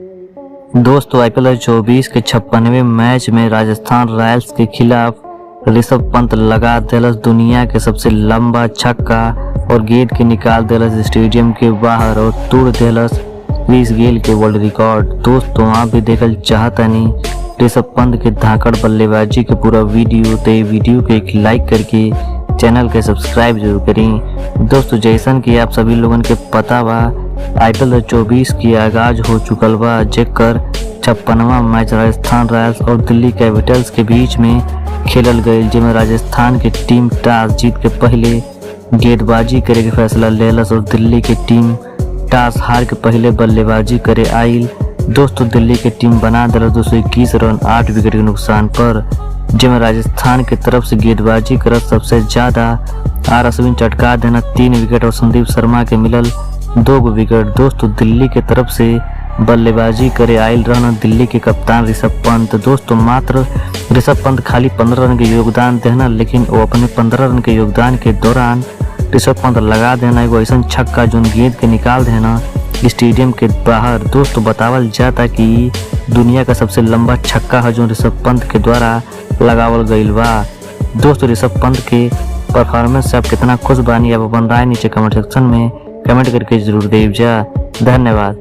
दोस्तों IPL 24 के 56वें match में राजस्थान रॉयल्स के खिलाफ ऋषभ पंत लगा देलस दुनिया के सबसे लंबा छक्का और गेंद के निकाल देलस स्टेडियम के बाहर और तोड़ देलस क्रिस गेल के वर्ल्ड रिकॉर्ड। दोस्तों आप भी देखल चाहतनी ऋषभ पंत के धाकड़ बल्लेबाजी के पूरा वीडियो, तो ये वीडियो के एक लाइक करके चैनल के सब्सक्राइब जरूर करें। दोस्तों जैसन कि आप सभी लोगन के पता बा IPL 24 की आगाज हो चुकल बा, जेकर 56वां मैच राजस्थान रॉयल्स और दिल्ली कैपिटल्स के बीच में खेलल गईल, जेमें राजस्थान की टीम टॉस जीत के पहले गेंदबाजी करे के फैसला लेलस और दिल्ली की टीम टॉस हार के पहले बल्लेबाजी करे आइल। दोस्तों दिल्ली की टीम बना दिलस 221 रन 8 विकेट के नुकसान पर, जिसमें राजस्थान की तरफ से गेंदबाजी करत सबसे ज्यादा आर अश्विन चटका देना 3 विकेट और संदीप शर्मा के मिलल 2 विकेट। दोस्तों दिल्ली की तरफ से बल्लेबाजी करे आयल रहना दिल्ली के कप्तान ऋषभ पंत। दोस्तों मात्र ऋषभ पंत खाली 15 रन के योगदान देना, लेकिन वो अपने 15 रन के योगदान के दौरान ऋषभ पंत लगा देना एगो ऐसा छक्का जो गेंद के निकाल देना स्टेडियम के बाहर। दोस्तों बतावल जाता कि दुनिया का सबसे लंबा छक्का है जो ऋषभ पंत के द्वारा लगावल गईल बा। दोस्तों ऋषभ पंत के परफॉर्मेंस से आप कितना खुश बानी, आप अपन राय नीचे कमेंट सेक्शन में कमेंट करके जरूर देव जा। धन्यवाद।